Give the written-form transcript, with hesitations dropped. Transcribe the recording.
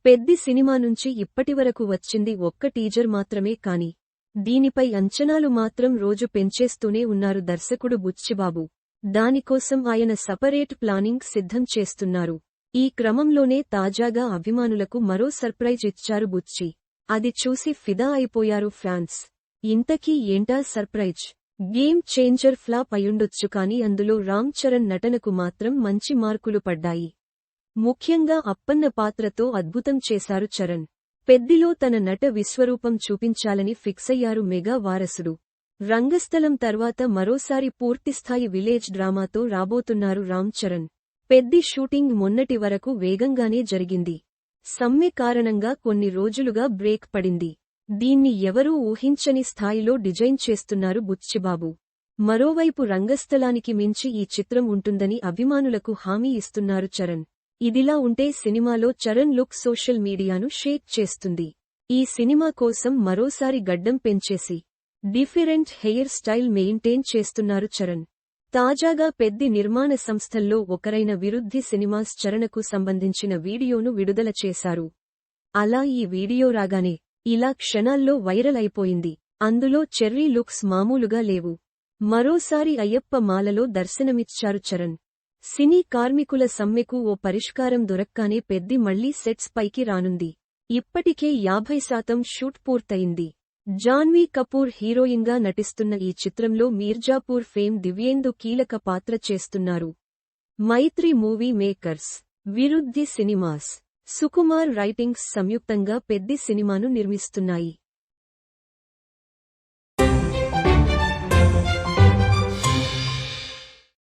Peddi cinema నుంచి ఇప్పటివరకు వచ్చింది ఒక్క టీజర్ మాత్రమే కాని దీనిపై అంచనాలు మాత్రం రోజు పెంచేస్తూనే ఉన్నారు దర్శకుడు బుచ్చిబాబు. దానికోసం ఆయన సపరేట్ ప్లానింగ్ సిద్ధం చేస్తున్నారు. ఈ క్రమంలోనే తాజాగా అభిమానులకు మరో సర్ప్రైజ్ ఇచ్చారు బుచ్చి. అది చూసి ఫిదా అయిపోయారు ఫ్యాన్స్. ఇంతకీ ఏంటా సర్ప్రైజ్? గేమ్ చేంజర్ ఫ్లాప్ అయుండొచ్చు కాని అందులో రామ్ చరణ్ నటనకు మాత్రం మంచి మార్కులు పడ్డాయి. ముఖ్యంగా అప్పన్న పాత్రతో అద్భుతం చేశారు చరణ్. పెద్దిలో తన నట విశ్వరూపం చూపించాలని ఫిక్సయ్యారు మెగా వారసుడు. రంగస్థలం తర్వాత మరోసారి పూర్తిస్థాయి విలేజ్ డ్రామాతో రాబోతున్నారు రామ్ చరణ్. పెద్ది షూటింగ్ మొన్నటి వరకు వేగంగానే జరిగింది. సమ్మె కారణంగా కొన్ని రోజులుగా బ్రేక్ పడింది. దీన్ని ఎవరూ ఊహించని స్థాయిలో డిజైన్ చేస్తున్నారు బుచ్చిబాబు. మరోవైపు రంగస్థలానికి మించి ఈ చిత్రం ఉంటుందని అభిమానులకు హామీ ఇస్తున్నారు చరణ్. ఇదిలా ఉంటే సినిమాలో చరణ్ లుక్ సోషల్ మీడియాను షేక్ చేస్తుంది. ఈ సినిమా కోసం మరోసారి గడ్డం పెంచేసి డిఫరెంట్ హెయిర్ స్టైల్ మెయింటైన్ చేస్తున్నారు చరణ్. తాజాగా పెద్ది నిర్మాణ సంస్థల్లో ఒకరైన విరుద్ధి సినిమాస్ చరణకు సంబంధించిన వీడియోను విడుదల చేశారు. అలా ఈ వీడియో రాగానే ఇలా క్షణాల్లో వైరల్ అయిపోయింది. అందులో చెర్రీ లుక్స్ మామూలుగా లేవు. మరోసారి అయ్యప్ప మాలలో దర్శనమిచ్చారు చరణ్. సినీ కార్మికుల సమ్మెకు ఓ పరిష్కారం దొరక్కానే పెద్ది మళ్లీ సెట్స్ పైకి రానుంది. ఇప్పటికే 50% షూట్ పూర్తయింది. జాన్వీ కపూర్ హీరోయిన్గా నటిస్తున్న ఈ చిత్రంలో మీర్జాపూర్ ఫేమ్ దివ్యేందు కీలక పాత్ర చేస్తున్నారు. Mythri movie makers, Vriddhi cinemas, Sukumar writings సంయుక్తంగా పెద్ది సినిమాను నిర్మిస్తున్నాయి.